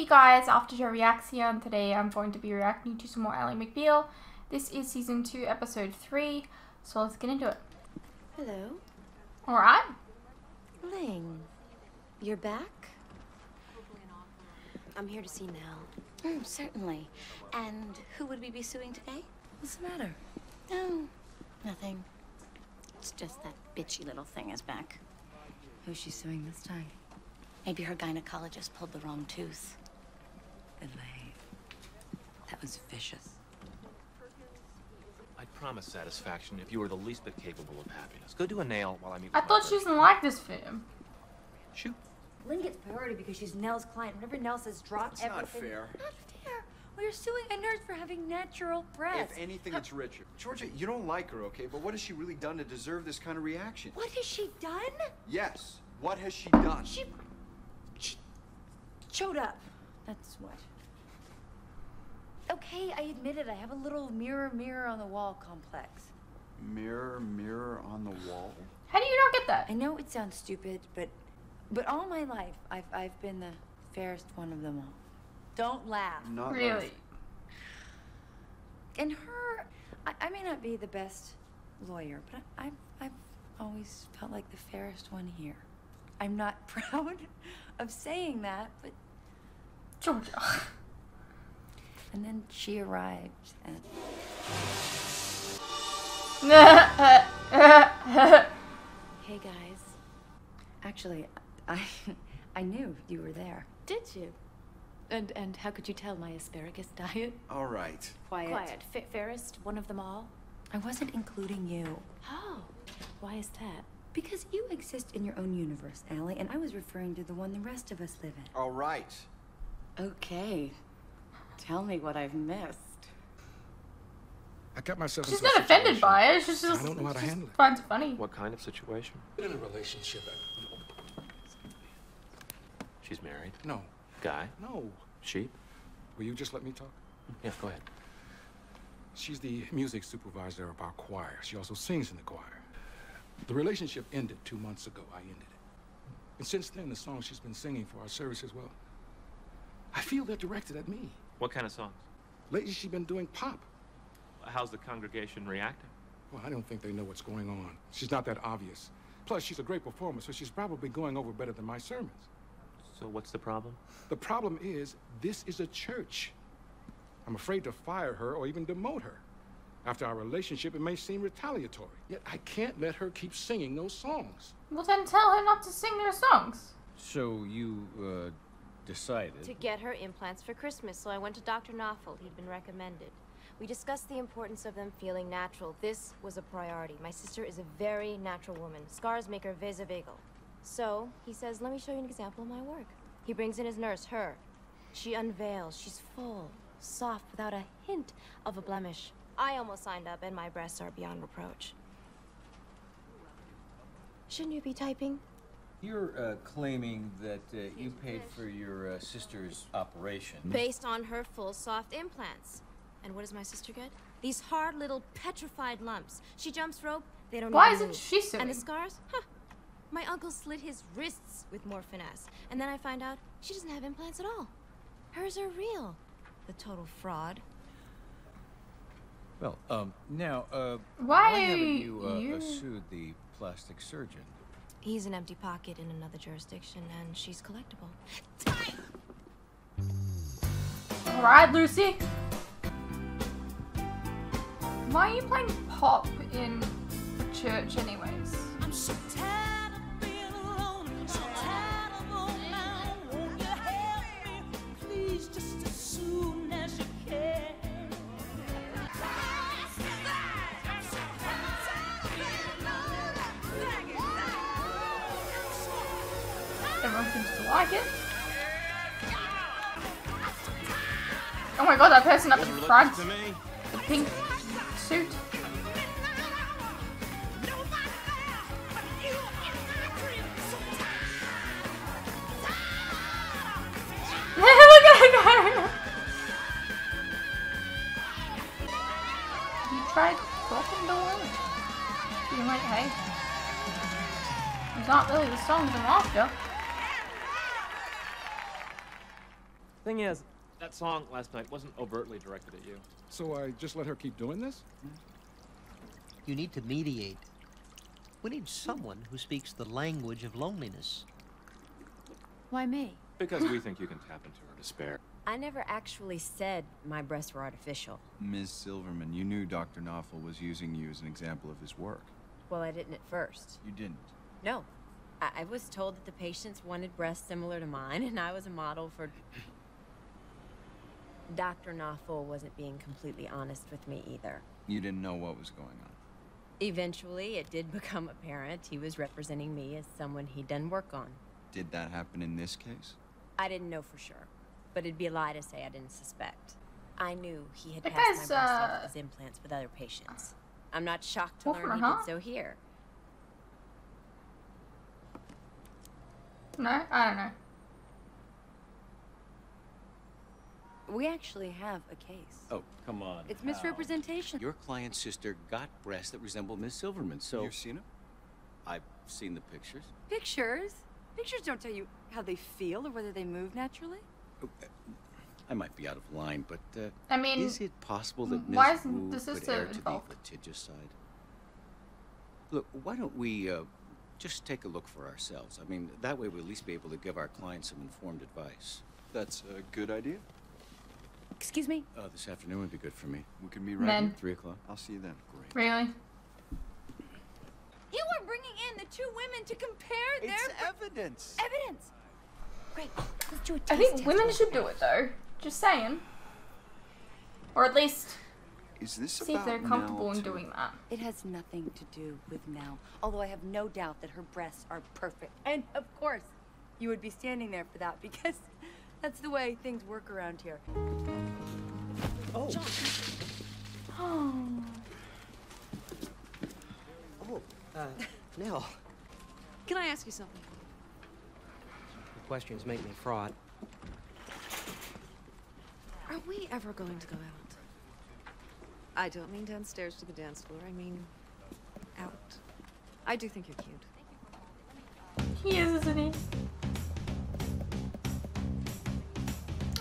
guys, after your reaction, today I'm going to be reacting to some more Ally McBeal. This is season 2, episode 3, so let's get into it. Hello. Alright. Ling, you're back? I'm here to see Nell. Certainly. And who would we be suing today? What's the matter? No, nothing. It's just that bitchy little thing is back. Who's she suing this time? Maybe her gynecologist pulled the wrong tooth. Elaine. That was vicious. I'd promise satisfaction if you were the least bit capable of happiness. Go do a nail while I meet with I my thought she friend. doesn't like this film. Shoot. Lynn gets priority because she's Nell's client. Whenever Nell says drop That's everything. not fair. Not fair. Well, you're suing a nurse for having natural breasts. If anything, it's Richard. Georgia, you don't like her, okay? But what has she really done to deserve this kind of reaction? What has she done? Yes. What has she done? She showed up. That's what. Okay, I admit it. I have a little mirror on the wall complex. Mirror on the wall? How do you not get that? I know it sounds stupid, but all my life I've been the fairest one of them all. Don't laugh. Not Really? And her, I may not be the best lawyer, but I've always felt like the fairest one here. I'm not proud of saying that, but Georgia. and then she arrived and hey guys. Actually, I knew you were there. Did you? And how could you tell my asparagus diet? All right. Quiet. Fairest, one of them all? I wasn't including you. Oh, why is that? Because you exist in your own universe, Ally, and I was referring to the one the rest of us live in. All right. Okay. Tell me what I've missed. I got myself She's into a not offended situation. by it. She's I just, don't know how to handle it. finds it funny. What kind of situation? In a relationship. She's married. No. Guy. No. She. Will you just let me talk? Yeah, go ahead. She's the music supervisor of our choir. She also sings in the choir. The relationship ended 2 months ago. I ended it. And since then, the songs she's been singing for our services, well, I feel they're directed at me. What kind of songs? Lately, she's been doing pop. How's the congregation reacting? Well, I don't think they know what's going on. She's not that obvious. Plus, she's a great performer, so she's probably going over better than my sermons. So what's the problem? The problem is, this is a church. I'm afraid to fire her or even demote her. After our relationship, it may seem retaliatory. Yet I can't let her keep singing those songs. Well, then tell her not to sing their songs. So you, decided... To get her implants for Christmas, so I went to Dr. Knopfel. He'd been recommended. We discussed the importance of them feeling natural. This was a priority. My sister is a very natural woman. Scars make her vasovagal. So, he says, let me show you an example of my work. He brings in his nurse, her. She unveils. She's full, soft, without a hint of a blemish. I almost signed up, and my breasts are beyond reproach. Shouldn't you be typing? You're, claiming that, you paid for your, sister's operation. Based on her full soft implants. And what does my sister get? These hard little petrified lumps. She jumps rope, they don't Why even isn't move. she suing? And the scars? Huh. My uncle slit his wrists with more finesse. And then I find out she doesn't have implants at all. Hers are real. The total fraud. Well, now, Why haven't you- you, sued the plastic surgeon? He's an empty pocket in another jurisdiction, and she's collectible. Alright, Lucy. Why are you playing pop in church anyways? I'm so tired of being alone, so tired of all now. Won't you help me, please, just as soon as you can? Everyone seems to like it. Oh my god, that person up in front. The pink suit. Look at that guy. He tried talking to her. Being like, hey. It's not really the songs I'm after. Thing is, that song last night wasn't overtly directed at you. So I just let her keep doing this? You need to mediate. We need someone who speaks the language of loneliness. Why me? Because we think you can tap into her despair. I never actually said my breasts were artificial. Ms. Silverman, you knew Dr. Knopfel was using you as an example of his work. Well, I didn't at first. You didn't. No. I was told that the patients wanted breasts similar to mine, and I was a model for... Dr. Knopfel wasn't being completely honest with me either. You didn't know what was going on. Eventually, it did become apparent he was representing me as someone he'd done work on. Did that happen in this case? I didn't know for sure, but it'd be a lie to say I didn't suspect. I knew he had That passed my guy's, breasts off as implants with other patients. I'm not shocked to learn he huh? did so here. No, I don't know. We actually have a case. Oh, come on. It's misrepresentation. Your client's sister got breasts that resemble Miss Silverman, so... You've seen them? I've seen the pictures. Pictures? Pictures don't tell you how they feel or whether they move naturally. I might be out of line, but I mean, is it possible that why Miss isn't Wu the could sister err to the involved? litigious side? Look, why don't we just take a look for ourselves? I mean, that way we'll at least be able to give our clients some informed advice. That's a good idea. Excuse me? This afternoon would be good for me. We can meet right Men. here. 3 o'clock. I'll see you then. Great. Really? You are bringing in the two women to compare It's their... evidence. Evidence! Great. Let's do a taste I think test women real should quick. do it though. Just saying. Or at least Is this see if they're about comfortable Nell, in too? doing that. It has nothing to do with Nell, although I have no doubt that her breasts are perfect. And of course, you would be standing there for that because that's the way things work around here. Oh. Oh. Oh, Nell. Can I ask you something? The questions make me fraught. Are we ever going to go out? I don't mean downstairs to the dance floor. I mean out. I do think you're cute. He is, isn't he?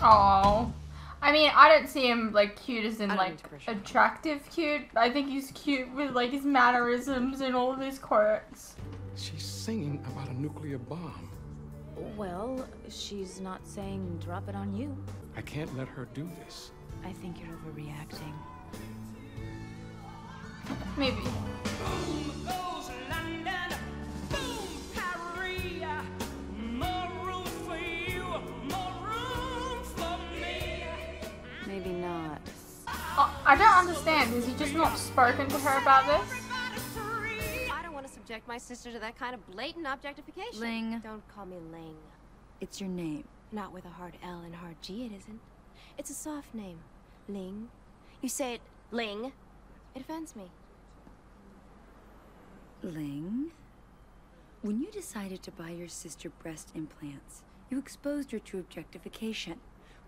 Oh. I mean, I don't see him like cute as in I don't like mean to pressure you. attractive cute. I think he's cute with like his mannerisms and all of his quirks. She's singing about a nuclear bomb. Well, she's not saying drop it on you. I can't let her do this. I think you're overreacting. Maybe. Boom goes London, boom Paris. More room for you, more room for me. Maybe not. I don't understand. Has he just not spoken to her about this? I don't want to subject my sister to that kind of blatant objectification. Ling. Don't call me Ling. It's your name. Not with a hard L and hard G, it isn't. It's a soft name. Ling. You say it, Ling. It offends me. Ling? When you decided to buy your sister breast implants, you exposed her to objectification.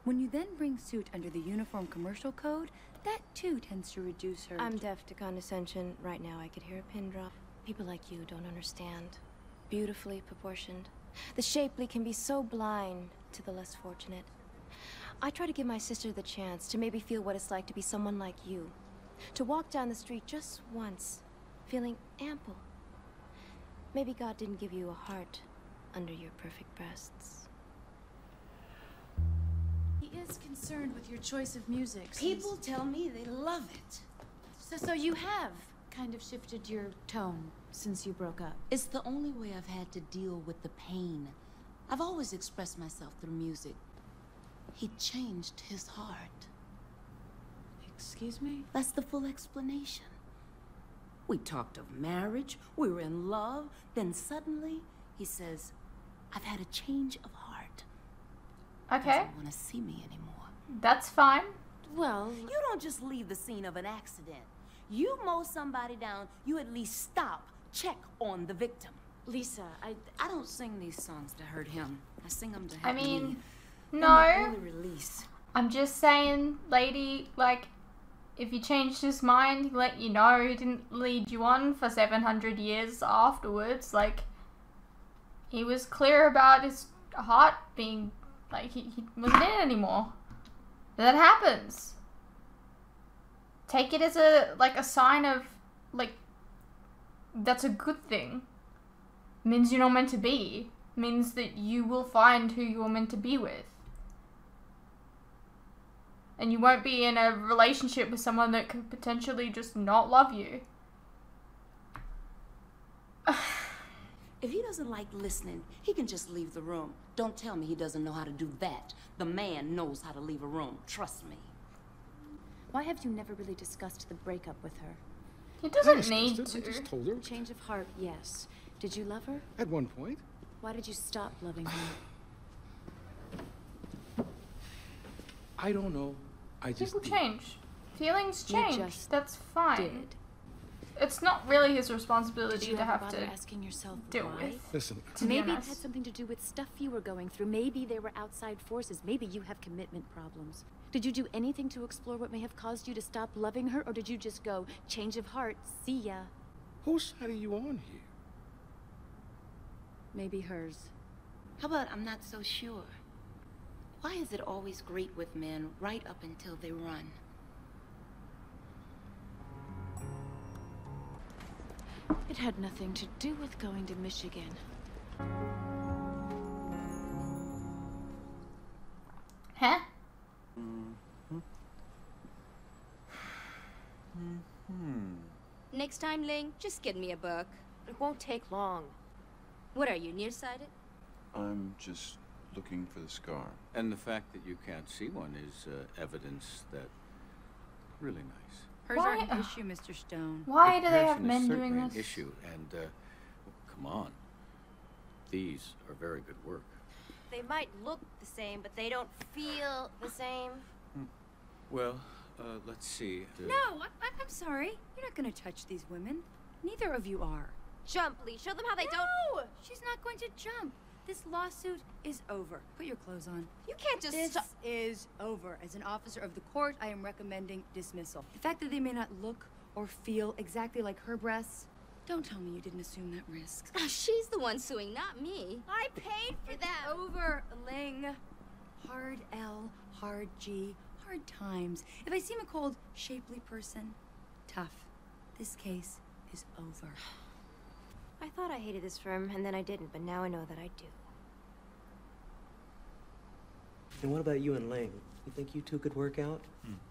When you then bring suit under the Uniform Commercial Code, that too tends to reduce her... I'm deaf to condescension. Right now I could hear a pin drop. People like you don't understand. Beautifully proportioned. The shapely can be so blind to the less fortunate. I try to give my sister the chance to maybe feel what it's like to be someone like you. To walk down the street just once, feeling ample. Maybe God didn't give you a heart under your perfect breasts. He is concerned with your choice of music. People tell me they love it. So you have kind of shifted your tone since you broke up. It's the only way I've had to deal with the pain. I've always expressed myself through music. He changed his heart. Excuse me? That's the full explanation. We talked of marriage, we were in love, then suddenly he says, I've had a change of heart. Okay. Doesn't want to see me anymore. That's fine. Well, you don't just leave the scene of an accident. You mow somebody down, you at least stop, check on the victim. Lisa, I don't sing these songs to hurt him. I sing them to I help mean, me. no. Release. I'm just saying, lady, like, if he changed his mind, he let you know. He didn't lead you on for 700 years afterwards. Like, he was clear about his heart being Like, he wasn't in it anymore. That happens. Take it as a sign of, like, that's a good thing. Means you're not meant to be. Means that you will find who you're meant to be with. And you won't be in a relationship with someone that could potentially just not love you. If he doesn't like listening, he can just leave the room. Don't tell me he doesn't know how to do that. The man knows how to leave a room. Trust me. Why have you never really discussed the breakup with her? He doesn't need to. I just told her. Change of heart, yes. Did you love her? At one point. Why did you stop loving her? I don't know. I just People change. Feelings change. just That's fine. did. It's not really his Did responsibility you to ever have bother to asking yourself deal why? with. Listen. To be Maybe it honest. had something to do with stuff you were going through. Maybe there were outside forces. Maybe you have commitment problems. Did you do anything to explore what may have caused you to stop loving her, or did you just go, change of heart, see ya? Whose side are you on here? Maybe hers. How about I'm not so sure? Why is it always great with men right up until they run? It had nothing to do with going to Michigan. Huh? Next time, Ling, just get me a book. It won't take long. What are you, nearsighted? I'm just looking for the scar. And the fact that you can't see one is evidence that really nice. Hers Why- are an issue, Mr. Stone. Why do they have Comparison is men certainly doing an this? issue, and come on, these are very good work. They might look the same, but they don't feel the same. Well, let's see. No, I'm sorry. You're not going to touch these women. Neither of you are. Jump, Lee. Show them how they No! don't. She's not going to jump. This lawsuit is over. Put your clothes on. You can't just This stop. is over. As an officer of the court, I am recommending dismissal. The fact that they may not look or feel exactly like her breasts, don't tell me you didn't assume that risk. She's the one suing, not me. I paid for It's that. over, Ling. Hard L, hard G, hard times. If I seem a cold, shapely person, tough. This case is over. I thought I hated this firm, and then I didn't, but now I know that I do. And what about you and Ling? You think you two could work out?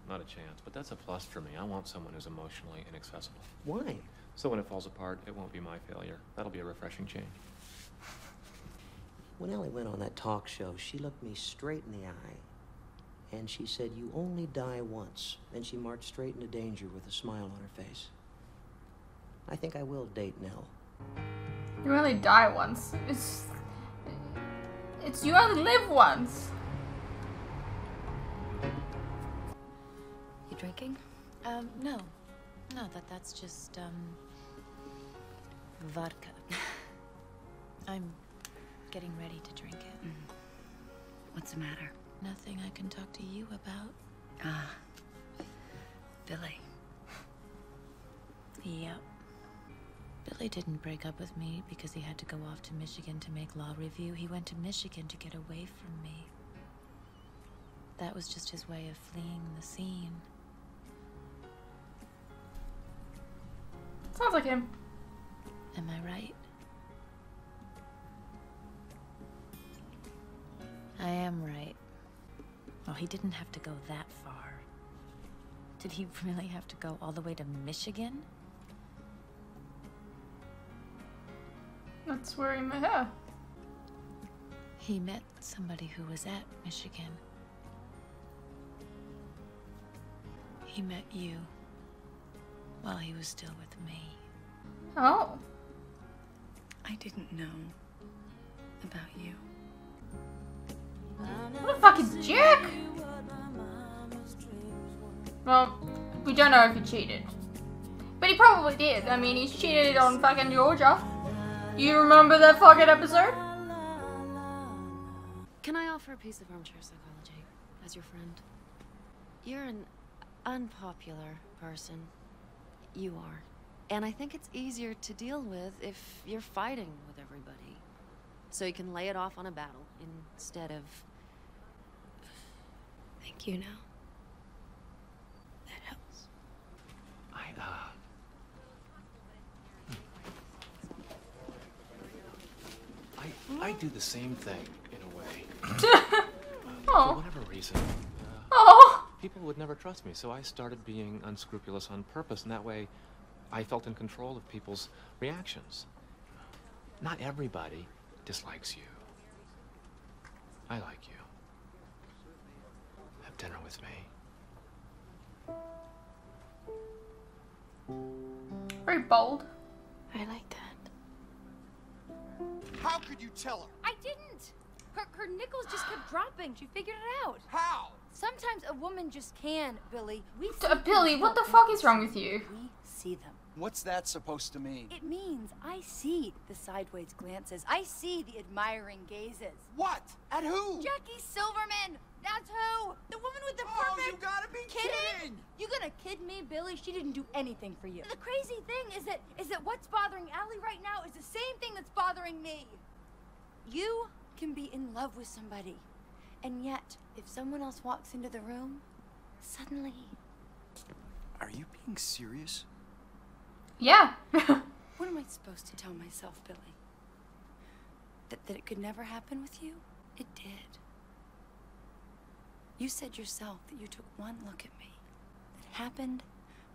Not a chance, but that's a plus for me. I want someone who's emotionally inaccessible. Why? So when it falls apart, it won't be my failure. That'll be a refreshing change. When Ally went on that talk show, she looked me straight in the eye. And she said, "You only die once." Then she marched straight into danger with a smile on her face. I think I will date Nell. You only die once. It's you only live once. You drinking? No. No, that's just, vodka. I'm getting ready to drink it. What's the matter? Nothing I can talk to you about. Ah, Billy. Yep. Billy didn't break up with me because he had to go off to Michigan to make law review. He went to Michigan to get away from me. That was just his way of fleeing the scene. Sounds like him. Am I right? I am right. Well, he didn't have to go that far. Did he really have to go all the way to Michigan? That's where he met her. He met somebody who was at Michigan. He met you while he was still with me. Oh. I didn't know about you. What a fucking jerk! Well, we don't know if he cheated. But he probably did. I mean, he's cheated on fucking Georgia. You remember that fucking episode? Can I offer a piece of armchair psychology as your friend? You're an unpopular person. You are. And I think it's easier to deal with if you're fighting with everybody. So you can lay it off on a battle instead of like you now. That helps. I do the same thing, in a way. Oh. For whatever reason. Oh. People would never trust me, so I started being unscrupulous on purpose, and that way I felt in control of people's reactions. Not everybody dislikes you. I like you. Have dinner with me. Very bold. I like that. How could you tell her? I didn't. Her nickels just kept dropping. She figured it out. How? Sometimes a woman just can, Billy. Billy, what the fuck is wrong with you? We see them. What's that supposed to mean? It means I see the sideways glances. I see the admiring gazes. What? At who? Jackie Silverman. That's who. The woman with the perfect. Oh, you gotta be kidding! You gonna kid me, Billy? She didn't do anything for you. The crazy thing is that what's bothering Ally right now is the same thing that's bothering me. You can be in love with somebody, and yet if someone else walks into the room, suddenly. Are you being serious? Yeah. What am I supposed to tell myself, Billy? That it could never happen with you? It did. You said yourself that you took one look at me. That happened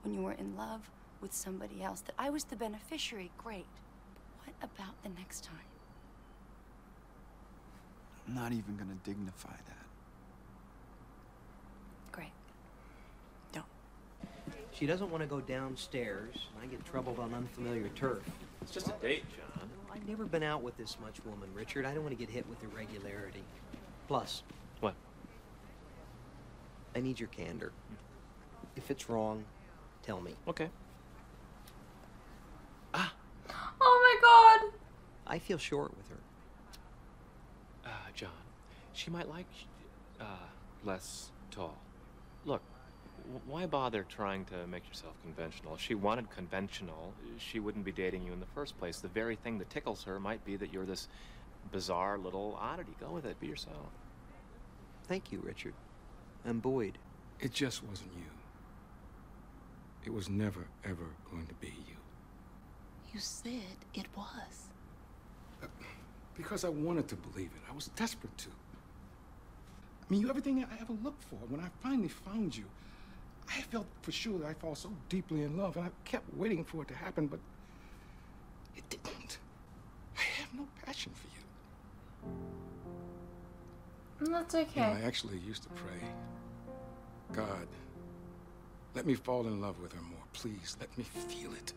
when you were in love with somebody else. That I was the beneficiary. Great. But what about the next time? I'm not even gonna dignify that. Great. Don't. She doesn't want to go downstairs, and I get troubled on unfamiliar turf. It's just a date, John. I've never been out with this much woman, Richard. I don't want to get hit with irregularity. Plus... What? I need your candor. If it's wrong, tell me. Okay. Ah! Oh my god! I feel short with her. John, she might like, less tall. Look, why bother trying to make yourself conventional? If she wanted conventional, she wouldn't be dating you in the first place. The very thing that tickles her might be that you're this bizarre little oddity. Go with it. Be yourself. Thank you, Richard. I'm buoyed. It just wasn't you. It was never, ever going to be you. You said it was. Because I wanted to believe it. I was desperate to. I mean, you're everything I ever looked for. When I finally found you, I felt for sure that I fall so deeply in love, and I kept waiting for it to happen, but it didn't. I have no passion for you. That's okay. You know, I actually used to pray, God, let me fall in love with her more. Please, let me feel it.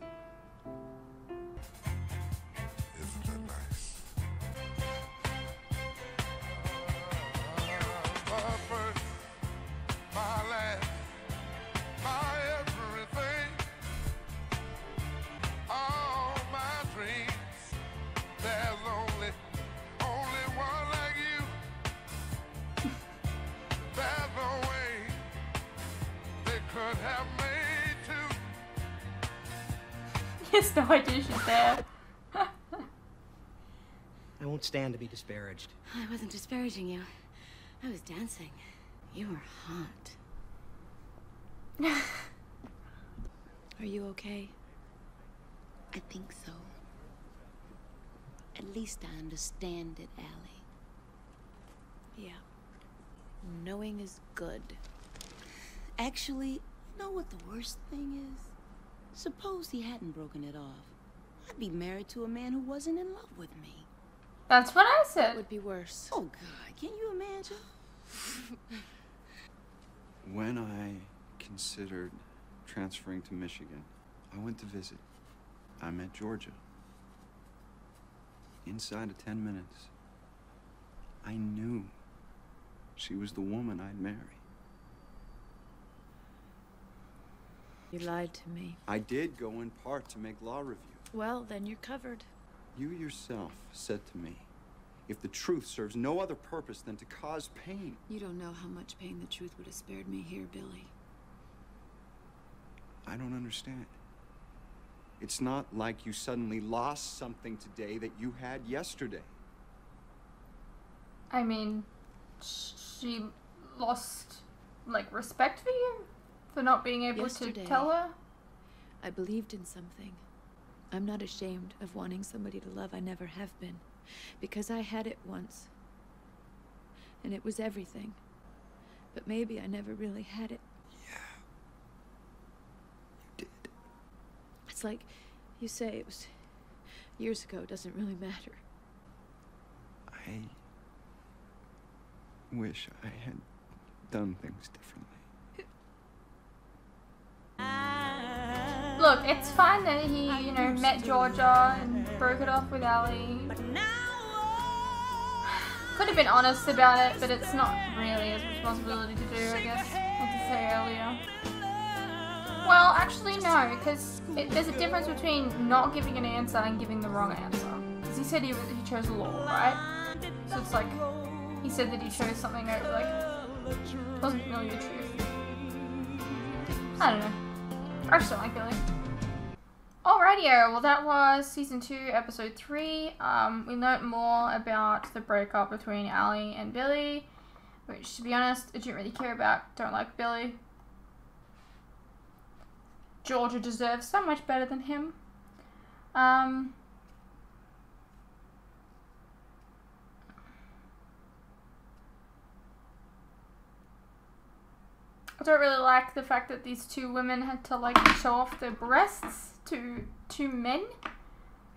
Isn't that nice? My last, my everything, all my dreams. There's only one like you. There's no way they could have made two. He has no idea she's there. I won't stand to be disparaged. I wasn't disparaging you. I was dancing. You were hot. Are you okay? I think so. At least I understand it, Ally. Yeah. Knowing is good. Actually, you know what the worst thing is? Suppose he hadn't broken it off. I'd be married to a man who wasn't in love with me. That's what I said. It would be worse. Oh, God, can you imagine? When I considered transferring to Michigan, I went to visit. I met Georgia. Inside of 10 minutes, I knew she was the woman I'd marry. You lied to me. I did go in part to make law review. Well, then you're covered. You yourself said to me, if the truth serves no other purpose than to cause pain. You don't know how much pain the truth would have spared me here, Billy. I don't understand. It's not like you suddenly lost something today that you had yesterday. I mean, she lost like, respect for you? For not being able Yesterday, to tell her? I believed in something. I'm not ashamed of wanting somebody to love. I never have been. Because I had it once. And it was everything. But maybe I never really had it. Yeah. You did. It's like you say, it was years ago. It doesn't really matter. I wish I had done things differently. Look, it's fine that he, you know, met Georgia and broke it off with Ally. Could have been honest about it, but it's not really his responsibility to do, I guess, like I said earlier. Well, actually no, because there's a difference between not giving an answer and giving the wrong answer. Because he said he chose law, right? So it's like, he said that he chose something that, like, wasn't really the truth. I don't know. I just don't like Billy. Alrighty, well that was Season 2, Episode 3. We learnt more about the breakup between Ally and Billy, which, to be honest, I didn't really care about. Don't like Billy. Georgia deserves so much better than him. I don't really like the fact that these two women had to, like, show off their breasts to two men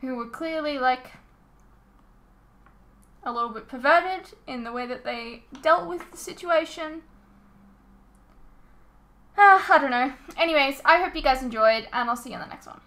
who were clearly, like, a little bit perverted in the way that they dealt with the situation. I don't know. Anyways, I hope you guys enjoyed, and I'll see you in the next one.